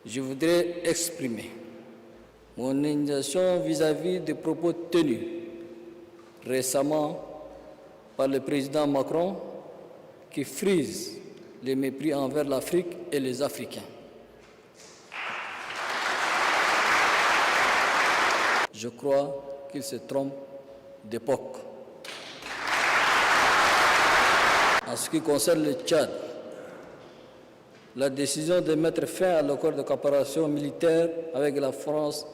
Je voudrais exprimer mon indignation vis-à-vis des propos tenus récemment par le président Macron qui frise les mépris envers l'Afrique et les Africains. Je crois qu'il se trompe d'époque. En ce qui concerne le Tchad, la décision de mettre fin à l'accord de coopération militaire avec la France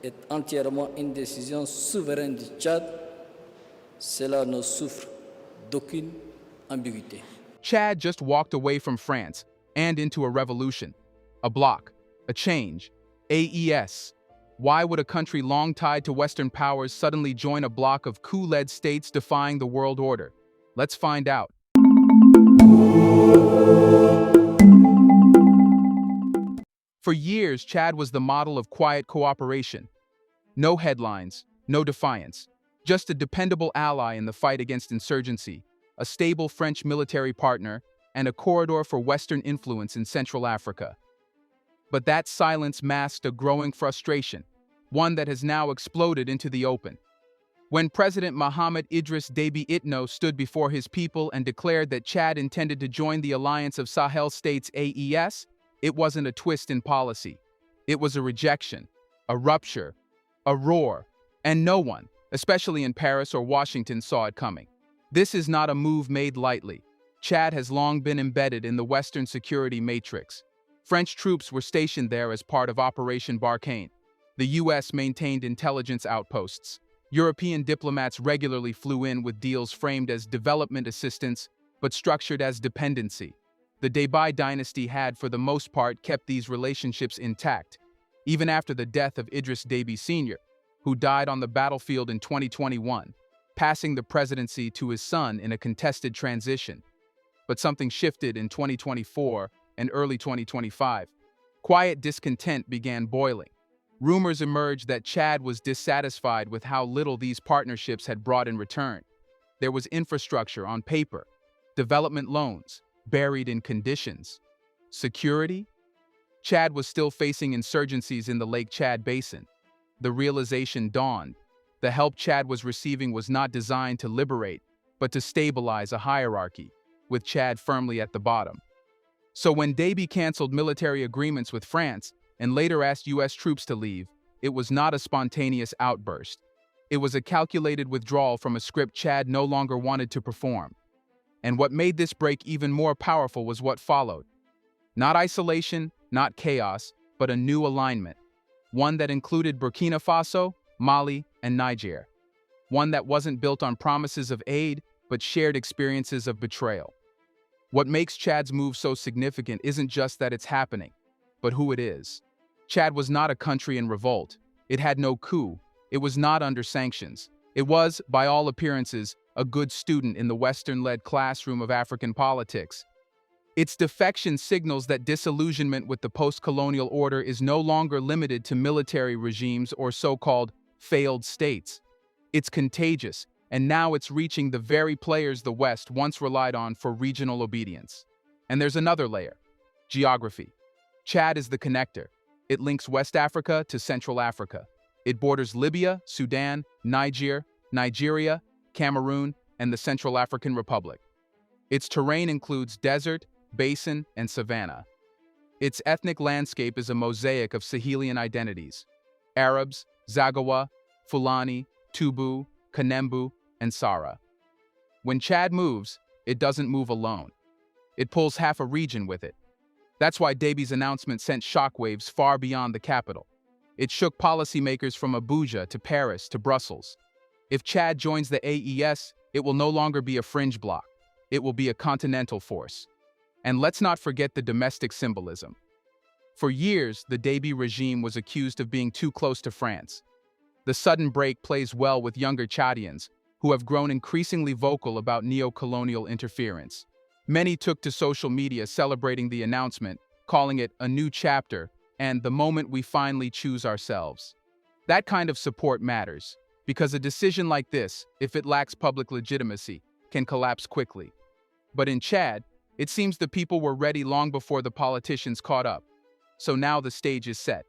est entièrement une décision souveraine du Tchad. Cela ne souffre d'aucune ambiguïté. Chad just walked away from France and into a revolution, a bloc, a change, AES. Why would a country long tied to Western powers suddenly join a bloc of coup-led states defying the world order? Let's find out. For years, Chad was the model of quiet cooperation. No headlines, no defiance, just a dependable ally in the fight against insurgency, a stable French military partner, and a corridor for Western influence in Central Africa. But that silence masked a growing frustration, one that has now exploded into the open. When President Mohamed Idriss Déby Itno stood before his people and declared that Chad intended to join the Alliance of Sahel States AES, it wasn't a twist in policy. It was a rejection, a rupture, a roar, and no one, especially in Paris or Washington, saw it coming. This is not a move made lightly. Chad has long been embedded in the Western security matrix. French troops were stationed there as part of Operation Barkhane. The U.S. maintained intelligence outposts. European diplomats regularly flew in with deals framed as development assistance, but structured as dependency. The Déby dynasty had, for the most part, kept these relationships intact, even after the death of Idriss Déby Sr., who died on the battlefield in 2021, passing the presidency to his son in a contested transition. But something shifted in 2024 and early 2025. Quiet discontent began boiling. Rumors emerged that Chad was dissatisfied with how little these partnerships had brought in return. There was infrastructure on paper, development loans, buried in conditions. Security? Chad was still facing insurgencies in the Lake Chad Basin. The realization dawned. The help Chad was receiving was not designed to liberate, but to stabilize a hierarchy, with Chad firmly at the bottom. So when Déby canceled military agreements with France and later asked U.S. troops to leave, it was not a spontaneous outburst. It was a calculated withdrawal from a script Chad no longer wanted to perform. And what made this break even more powerful was what followed. Not isolation, not chaos, but a new alignment. One that included Burkina Faso, Mali, and Niger. One that wasn't built on promises of aid, but shared experiences of betrayal. What makes Chad's move so significant isn't just that it's happening, but who it is. Chad was not a country in revolt. It had no coup. It was not under sanctions. It was, by all appearances, a good student in the Western-led classroom of African politics. Its defection signals that disillusionment with the post-colonial order is no longer limited to military regimes or so-called failed states. It's contagious, and now it's reaching the very players the West once relied on for regional obedience. And there's another layer: geography. Chad is the connector. It links West Africa to Central Africa. It borders Libya, Sudan, Nigeria, Cameroon, and the Central African Republic. Its terrain includes desert, basin, and savanna. Its ethnic landscape is a mosaic of Sahelian identities: Arabs, Zaghawa, Fulani, Tubu, Kanembu, and Sara. When Chad moves, it doesn't move alone. It pulls half a region with it. That's why Déby's announcement sent shockwaves far beyond the capital. It shook policymakers from Abuja to Paris to Brussels. If Chad joins the AES, it will no longer be a fringe bloc. It will be a continental force. And let's not forget the domestic symbolism. For years, the Déby regime was accused of being too close to France. The sudden break plays well with younger Chadians, who have grown increasingly vocal about neo-colonial interference. Many took to social media celebrating the announcement, calling it a new chapter and the moment we finally choose ourselves. That kind of support matters, because a decision like this, if it lacks public legitimacy, can collapse quickly. But in Chad, it seems the people were ready long before the politicians caught up. So now the stage is set.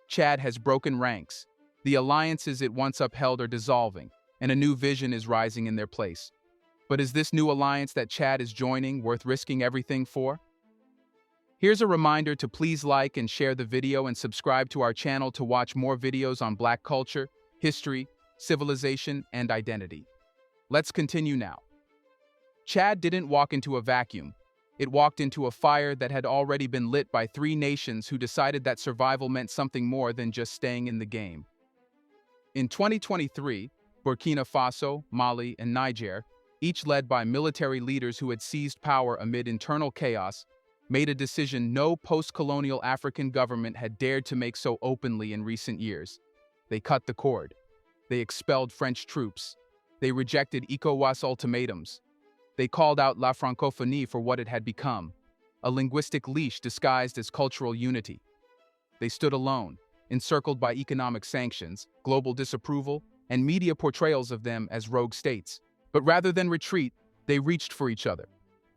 Chad has broken ranks. The alliances it once upheld are dissolving, and a new vision is rising in their place. But is this new alliance that Chad is joining worth risking everything for? Here's a reminder to please like and share the video and subscribe to our channel to watch more videos on Black culture, history, civilization, and identity. Let's continue now. Chad didn't walk into a vacuum. It walked into a fire that had already been lit by three nations who decided that survival meant something more than just staying in the game. In 2023, Burkina Faso, Mali, and Niger, each led by military leaders who had seized power amid internal chaos, made a decision no post-colonial African government had dared to make so openly in recent years. They cut the cord. They expelled French troops. They rejected ECOWAS ultimatums. They called out La Francophonie for what it had become, a linguistic leash disguised as cultural unity. They stood alone, encircled by economic sanctions, global disapproval, and media portrayals of them as rogue states. But rather than retreat, they reached for each other.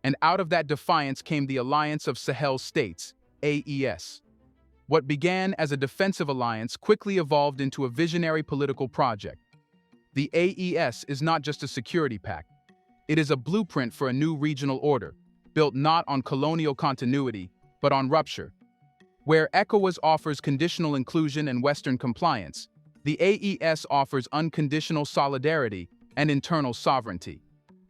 And out of that defiance came the Alliance of Sahel States, AES. What began as a defensive alliance quickly evolved into a visionary political project. The AES is not just a security pact. It is a blueprint for a new regional order, built not on colonial continuity, but on rupture. Where ECOWAS offers conditional inclusion and Western compliance, the AES offers unconditional solidarity and internal sovereignty.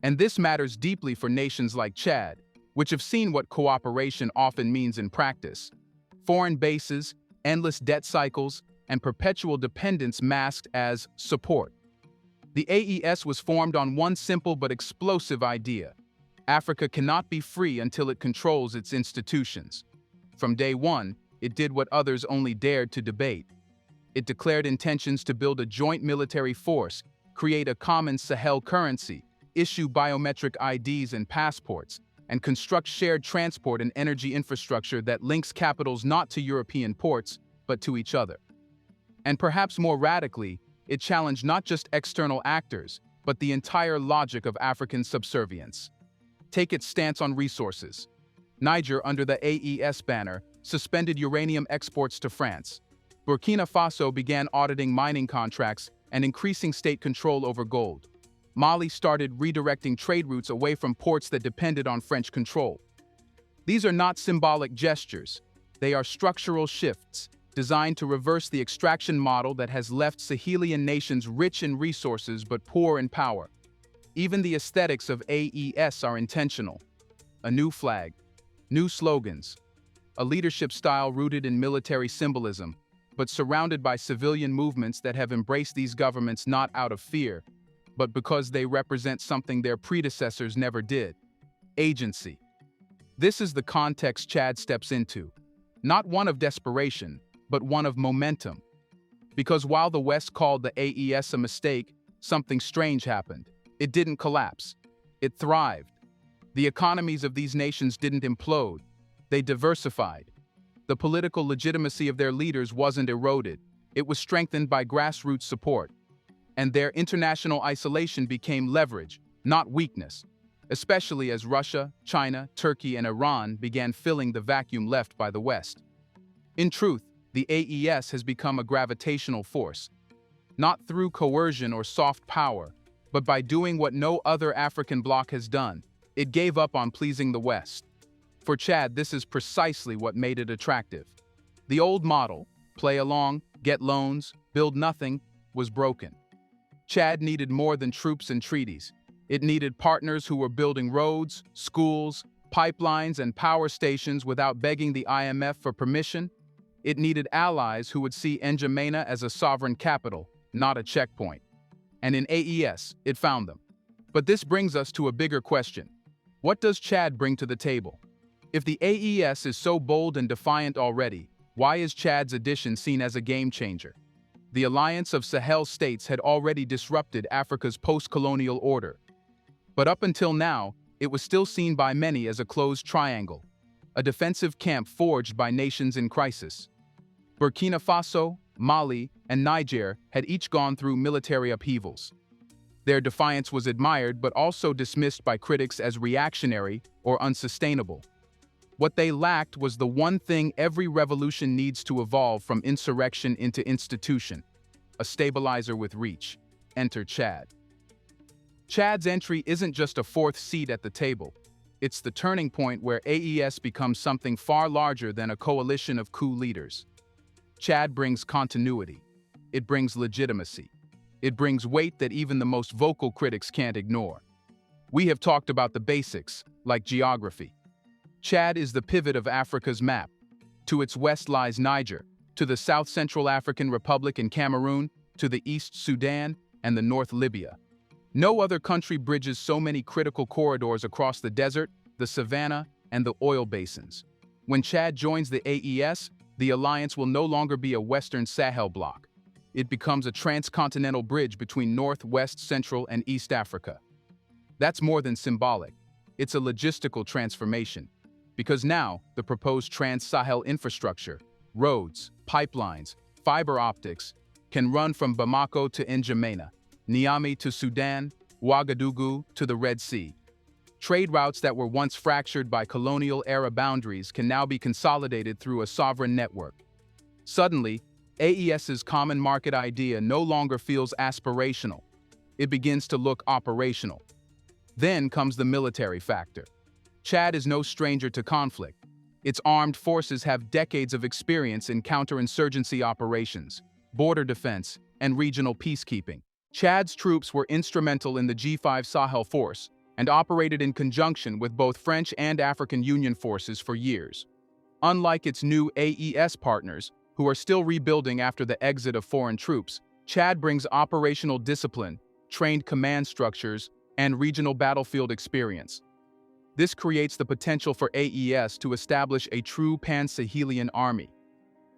And this matters deeply for nations like Chad, which have seen what cooperation often means in practice. Foreign bases, endless debt cycles, and perpetual dependence masked as support. The AES was formed on one simple but explosive idea. Africa cannot be free until it controls its institutions. From day one, it did what others only dared to debate. It declared intentions to build a joint military force, create a common Sahel currency, issue biometric IDs and passports, and construct shared transport and energy infrastructure that links capitals not to European ports, but to each other. And perhaps more radically, it challenged not just external actors, but the entire logic of African subservience. Take its stance on resources. Niger, under the AES banner, suspended uranium exports to France. Burkina Faso began auditing mining contracts and increasing state control over gold. Mali started redirecting trade routes away from ports that depended on French control. These are not symbolic gestures. They are structural shifts, designed to reverse the extraction model that has left Sahelian nations rich in resources but poor in power. Even the aesthetics of AES are intentional. A new flag, new slogans, a leadership style rooted in military symbolism, but surrounded by civilian movements that have embraced these governments not out of fear, but because they represent something their predecessors never did: agency. This is the context Chad steps into, not one of desperation, but one of momentum. Because while the West called the AES a mistake, something strange happened. It didn't collapse. It thrived. The economies of these nations didn't implode. They diversified. The political legitimacy of their leaders wasn't eroded. It was strengthened by grassroots support. And their international isolation became leverage, not weakness, especially as Russia, China, Turkey, and Iran began filling the vacuum left by the West. In truth, the AES has become a gravitational force, not through coercion or soft power, but by doing what no other African bloc has done. It gave up on pleasing the West. For Chad, this is precisely what made it attractive. The old model, play along, get loans, build nothing, was broken. Chad needed more than troops and treaties. It needed partners who were building roads, schools, pipelines, and power stations without begging the IMF for permission. It needed allies who would see N'Djamena as a sovereign capital, not a checkpoint. And in AES, it found them. But this brings us to a bigger question. What does Chad bring to the table? If the AES is so bold and defiant already, why is Chad's addition seen as a game changer? The Alliance of Sahel States had already disrupted Africa's post-colonial order. But up until now, it was still seen by many as a closed triangle, a defensive camp forged by nations in crisis. Burkina Faso, Mali, and Niger had each gone through military upheavals. Their defiance was admired but also dismissed by critics as reactionary or unsustainable. What they lacked was the one thing every revolution needs to evolve from insurrection into institution: a stabilizer with reach. Enter Chad. Chad's entry isn't just a fourth seat at the table. It's the turning point where AES becomes something far larger than a coalition of coup leaders. Chad brings continuity. It brings legitimacy. It brings weight that even the most vocal critics can't ignore. We have talked about the basics, like geography. Chad is the pivot of Africa's map. To its west lies Niger, to the South Central African Republic and Cameroon, to the East Sudan, and the North Libya. No other country bridges so many critical corridors across the desert, the savanna, and the oil basins. When Chad joins the AES, the alliance will no longer be a Western Sahel bloc. It becomes a transcontinental bridge between North, West, Central, and East Africa. That's more than symbolic. It's a logistical transformation. Because now, the proposed Trans-Sahel infrastructure, roads, pipelines, fiber optics, can run from Bamako to N'Djamena, Niamey to Sudan, Ouagadougou to the Red Sea. Trade routes that were once fractured by colonial-era boundaries can now be consolidated through a sovereign network. Suddenly, AES's common market idea no longer feels aspirational. It begins to look operational. Then comes the military factor. Chad is no stranger to conflict. Its armed forces have decades of experience in counterinsurgency operations, border defense, and regional peacekeeping. Chad's troops were instrumental in the G5 Sahel Force and operated in conjunction with both French and African Union forces for years. Unlike its new AES partners, who are still rebuilding after the exit of foreign troops, Chad brings operational discipline, trained command structures, and regional battlefield experience. This creates the potential for AES to establish a true pan-Sahelian army.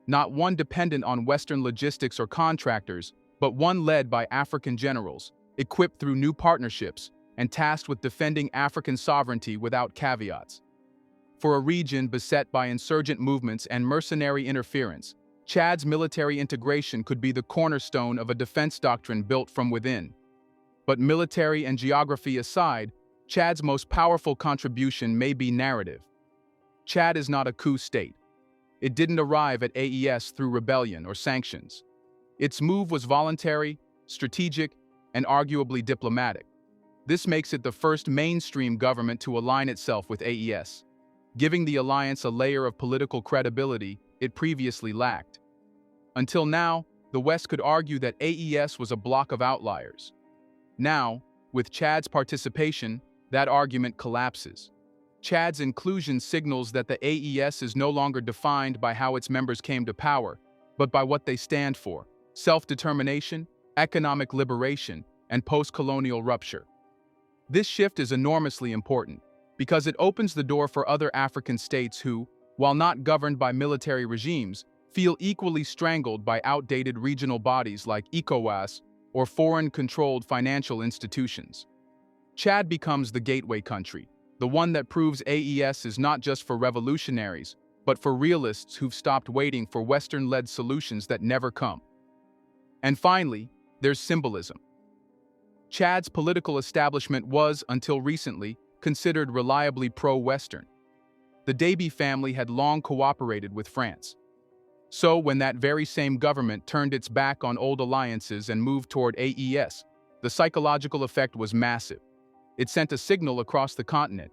Not one dependent on Western logistics or contractors, but one led by African generals, equipped through new partnerships, and tasked with defending African sovereignty without caveats. For a region beset by insurgent movements and mercenary interference, Chad's military integration could be the cornerstone of a defense doctrine built from within. But military and geography aside, Chad's most powerful contribution may be narrative. Chad is not a coup state. It didn't arrive at AES through rebellion or sanctions. Its move was voluntary, strategic, and arguably diplomatic. This makes it the first mainstream government to align itself with AES, giving the alliance a layer of political credibility it previously lacked. Until now, the West could argue that AES was a block of outliers. Now, with Chad's participation, that argument collapses. Chad's inclusion signals that the AES is no longer defined by how its members came to power, but by what they stand for: self-determination, economic liberation, and post-colonial rupture. This shift is enormously important because it opens the door for other African states who, while not governed by military regimes, feel equally strangled by outdated regional bodies like ECOWAS or foreign-controlled financial institutions. Chad becomes the gateway country, the one that proves AES is not just for revolutionaries, but for realists who've stopped waiting for Western-led solutions that never come. And finally, there's symbolism. Chad's political establishment was, until recently, considered reliably pro-Western. The Deby family had long cooperated with France. So when that very same government turned its back on old alliances and moved toward AES, the psychological effect was massive. It sent a signal across the continent.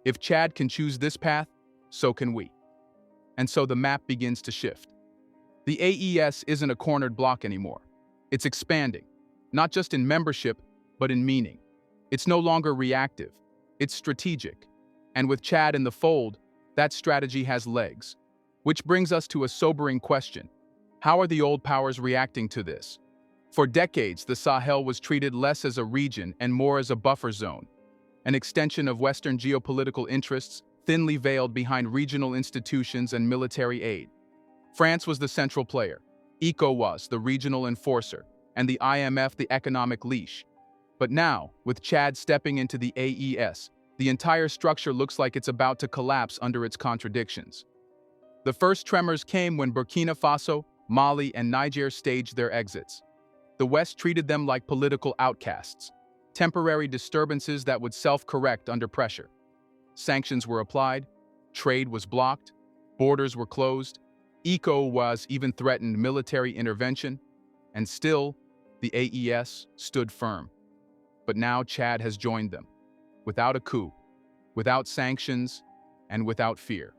If Chad can choose this path, so can we. And so the map begins to shift. The AES isn't a cornered bloc anymore. It's expanding, not just in membership, but in meaning. It's no longer reactive. It's strategic. And with Chad in the fold, that strategy has legs. Which brings us to a sobering question. How are the old powers reacting to this? For decades, the Sahel was treated less as a region and more as a buffer zone, an extension of Western geopolitical interests thinly veiled behind regional institutions and military aid. France was the central player, ECOWAS the regional enforcer, and the IMF the economic leash. But now, with Chad stepping into the AES, the entire structure looks like it's about to collapse under its contradictions. The first tremors came when Burkina Faso, Mali, and Niger staged their exits. The West treated them like political outcasts, temporary disturbances that would self-correct under pressure. Sanctions were applied, Trade was blocked, borders were closed, ECOWAS even threatened military intervention, and still, the AES stood firm. But now Chad has joined them, without a coup, without sanctions, and without fear.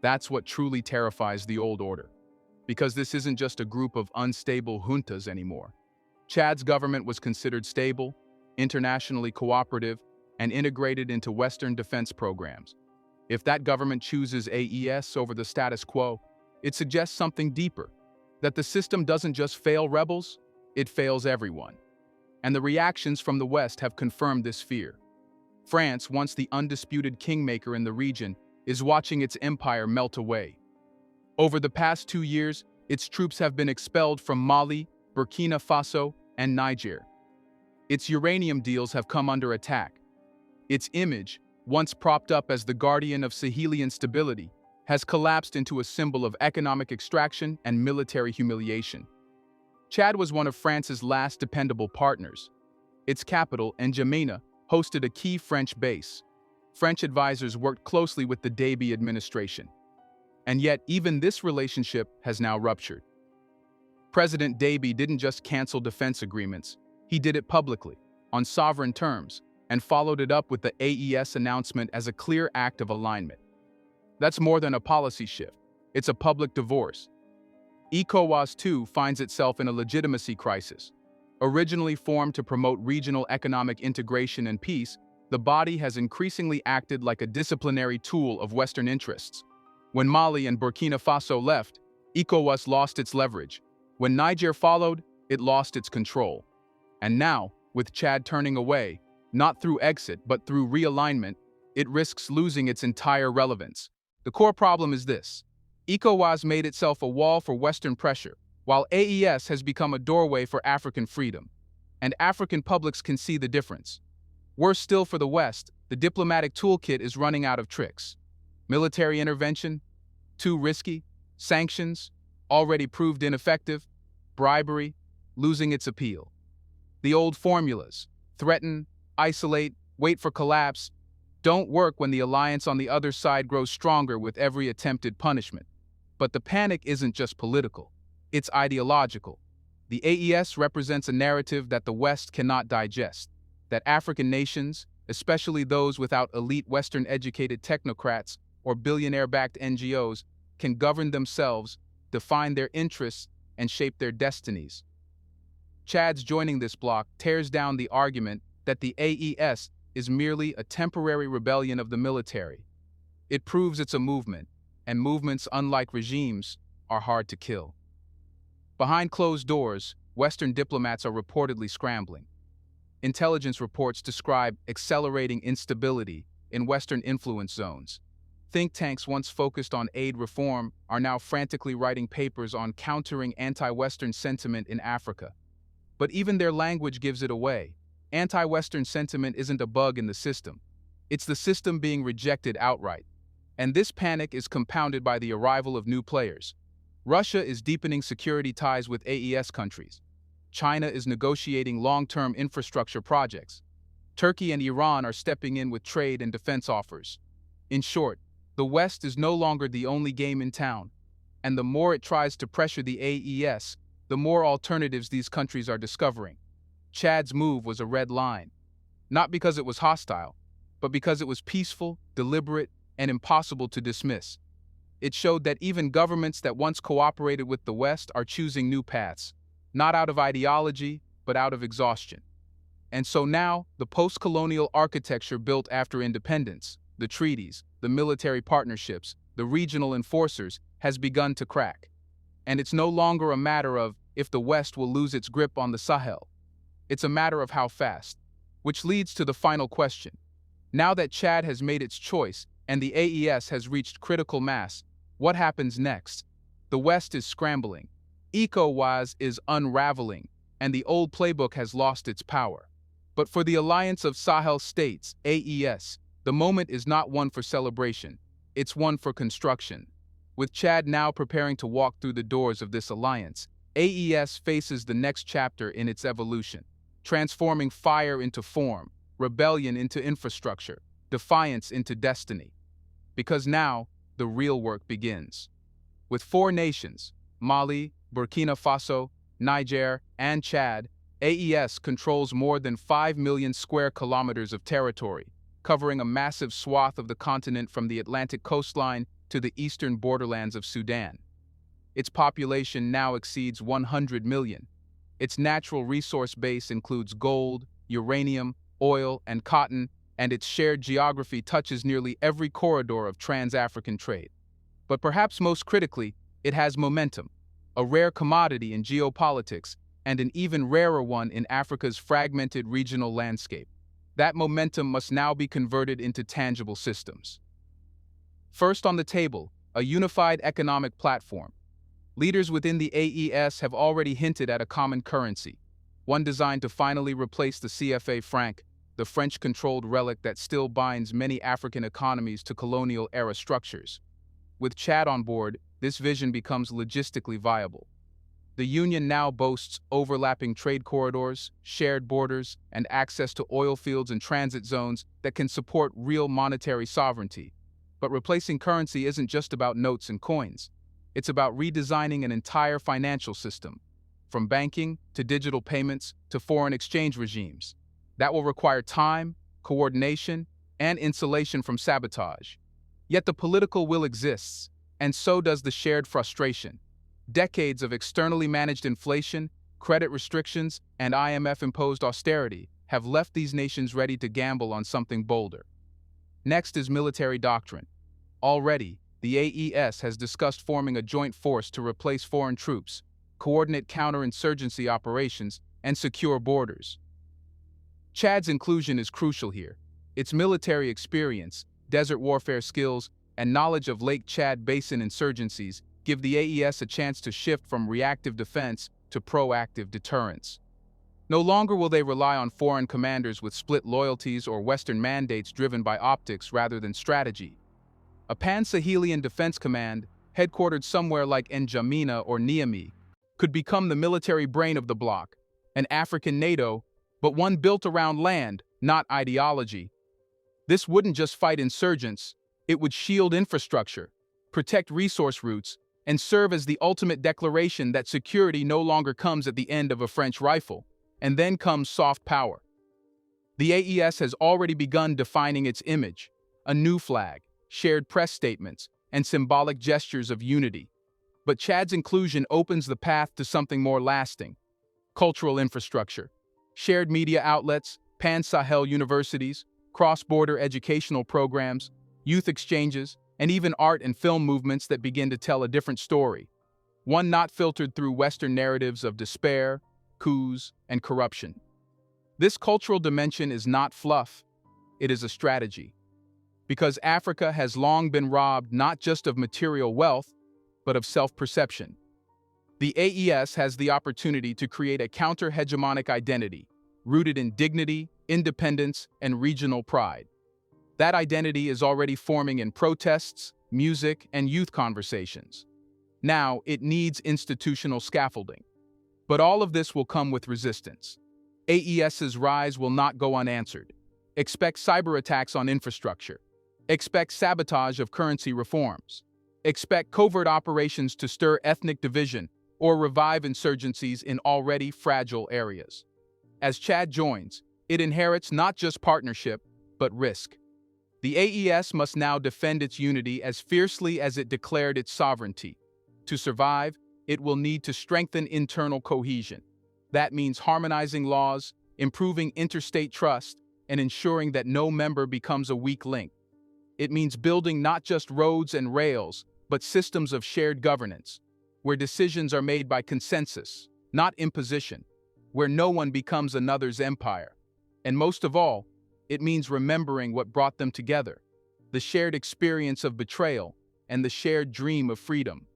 That's what truly terrifies the old order, because this isn't just a group of unstable juntas anymore. Chad's government was considered stable, internationally cooperative, and integrated into Western defense programs. If that government chooses AES over the status quo, it suggests something deeper, that the system doesn't just fail rebels, it fails everyone. And the reactions from the West have confirmed this fear. France, once the undisputed kingmaker in the region, is watching its empire melt away. Over the past 2 years, its troops have been expelled from Mali, Burkina Faso, and Niger. Its uranium deals have come under attack. Its image, once propped up as the guardian of Sahelian stability, has collapsed into a symbol of economic extraction and military humiliation. Chad was one of France's last dependable partners. Its capital, N'Djamena, hosted a key French base. French advisors worked closely with the Déby administration. And yet, even this relationship has now ruptured. President Déby didn't just cancel defense agreements, he did it publicly, on sovereign terms, and followed it up with the AES announcement as a clear act of alignment. That's more than a policy shift, it's a public divorce. ECOWAS, too, finds itself in a legitimacy crisis. Originally formed to promote regional economic integration and peace, the body has increasingly acted like a disciplinary tool of Western interests. When Mali and Burkina Faso left, ECOWAS lost its leverage. When Niger followed, it lost its control. And now, with Chad turning away, not through exit but through realignment, it risks losing its entire relevance. The core problem is this: ECOWAS made itself a wall for Western pressure, while AES has become a doorway for African freedom. And African publics can see the difference. Worse still for the West, the diplomatic toolkit is running out of tricks. Military intervention? Too risky. Sanctions? Already proved ineffective. Bribery? Losing its appeal. The old formulas: threaten, isolate, wait for collapse, don't work when the alliance on the other side grows stronger with every attempted punishment. But the panic isn't just political, it's ideological. The AES represents a narrative that the West cannot digest, that African nations, especially those without elite Western-educated technocrats or billionaire-backed NGOs, can govern themselves, define their interests, and shape their destinies. Chad's joining this bloc tears down the argument that the AES is merely a temporary rebellion of the military. It proves it's a movement, and movements, unlike regimes, are hard to kill. Behind closed doors, Western diplomats are reportedly scrambling. Intelligence reports describe accelerating instability in Western influence zones. Think tanks once focused on aid reform are now frantically writing papers on countering anti-Western sentiment in Africa. But even their language gives it away. Anti-Western sentiment isn't a bug in the system. It's the system being rejected outright. And this panic is compounded by the arrival of new players. Russia is deepening security ties with AES countries. China is negotiating long-term infrastructure projects. Turkey and Iran are stepping in with trade and defense offers. In short, the West is no longer the only game in town. And the more it tries to pressure the AES, the more alternatives these countries are discovering. Chad's move was a red line. Not because it was hostile, but because it was peaceful, deliberate, and impossible to dismiss. It showed that even governments that once cooperated with the West are choosing new paths, not out of ideology, but out of exhaustion. And so now, the post-colonial architecture built after independence, the treaties, the military partnerships, the regional enforcers, has begun to crack. And it's no longer a matter of if the West will lose its grip on the Sahel. It's a matter of how fast. Which leads to the final question. Now that Chad has made its choice and the AES has reached critical mass, what happens next? The West is scrambling. ECOWAS is unraveling, and the old playbook has lost its power. But for the Alliance of Sahel States, AES, the moment is not one for celebration, it's one for construction. With Chad now preparing to walk through the doors of this alliance, AES faces the next chapter in its evolution, transforming fire into form, rebellion into infrastructure, defiance into destiny. because now the real work begins. With 4 nations, Mali, Burkina Faso, Niger, and Chad, AES controls more than 5 million square kilometers of territory, covering a massive swath of the continent from the Atlantic coastline to the eastern borderlands of Sudan. Its population now exceeds 100 million. Its natural resource base includes gold, uranium, oil, and cotton, and its shared geography touches nearly every corridor of trans-African trade. But perhaps most critically, it has momentum, a rare commodity in geopolitics and an even rarer one in Africa's fragmented regional landscape. That momentum must now be converted into tangible systems. First on the table, a unified economic platform. Leaders within the AES have already hinted at a common currency, one designed to finally replace the CFA franc, the French-controlled relic that still binds many African economies to colonial-era structures. With Chad on board, this vision becomes logistically viable. The Union now boasts overlapping trade corridors, shared borders, and access to oil fields and transit zones that can support real monetary sovereignty. But replacing currency isn't just about notes and coins. It's about redesigning an entire financial system, from banking to digital payments to foreign exchange regimes. That will require time, coordination, and insulation from sabotage. Yet the political will exists, and so does the shared frustration. Decades of externally managed inflation, credit restrictions, and IMF-imposed austerity have left these nations ready to gamble on something bolder. Next is military doctrine. Already, the AES has discussed forming a joint force to replace foreign troops, coordinate counterinsurgency operations, and secure borders. Chad's inclusion is crucial here. Its military experience, desert warfare skills, and knowledge of Lake Chad Basin insurgencies give the AES a chance to shift from reactive defense to proactive deterrence. No longer will they rely on foreign commanders with split loyalties or Western mandates driven by optics rather than strategy. A Pan-Sahelian defense command, headquartered somewhere like N'Djamena or Niamey, could become the military brain of the bloc, an African NATO, but one built around land, not ideology. This wouldn't just fight insurgents, it would shield infrastructure, protect resource routes, and serve as the ultimate declaration that security no longer comes at the end of a French rifle, and then comes soft power. The AES has already begun defining its image, a new flag, shared press statements, and symbolic gestures of unity. But Chad's inclusion opens the path to something more lasting: cultural infrastructure, shared media outlets, Pan-Sahel universities, cross-border educational programs, youth exchanges, and even art and film movements that begin to tell a different story, one not filtered through Western narratives of despair, coups, and corruption. This cultural dimension is not fluff, it is a strategy. Because Africa has long been robbed not just of material wealth, but of self-perception. The AES has the opportunity to create a counter-hegemonic identity, rooted in dignity, independence, and regional pride. That identity is already forming in protests, music, and youth conversations. Now, it needs institutional scaffolding. But all of this will come with resistance. AES's rise will not go unanswered. Expect cyber attacks on infrastructure. Expect sabotage of currency reforms. Expect covert operations to stir ethnic division or revive insurgencies in already fragile areas. As Chad joins, it inherits not just partnership, but risk. The AES must now defend its unity as fiercely as it declared its sovereignty. To survive, it will need to strengthen internal cohesion. That means harmonizing laws, improving interstate trust, and ensuring that no member becomes a weak link. It means building not just roads and rails, but systems of shared governance, where decisions are made by consensus, not imposition, where no one becomes another's empire. And most of all, it means remembering what brought them together, the shared experience of betrayal and the shared dream of freedom.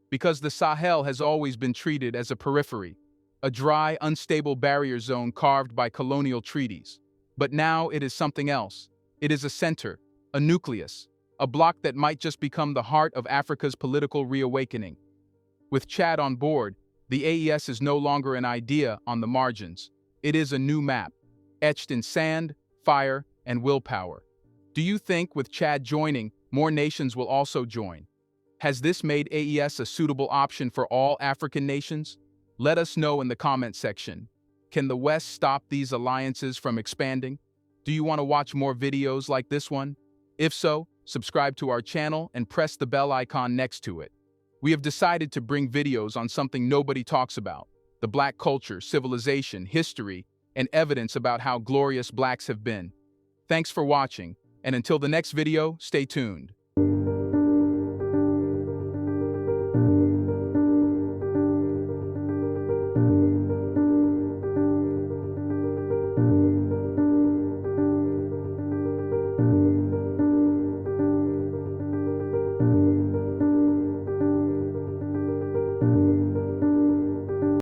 Because the Sahel has always been treated as a periphery, a dry, unstable barrier zone carved by colonial treaties. But now it is something else. It is a center, a nucleus, a bloc that might just become the heart of Africa's political reawakening. With Chad on board, the AES is no longer an idea on the margins. It is a new map, etched in sand, fire, and willpower. Do you think, with Chad joining, more nations will also join. Has this made AES a suitable option for all African nations? Let us know in the comment section. Can the West stop these alliances from expanding? Do you want to watch more videos like this one? If so, subscribe to our channel and press the bell icon next to it. We have decided to bring videos on something nobody talks about: the Black culture, civilization, history, and evidence about how glorious Blacks have been. Thanks for watching, and until the next video, stay tuned.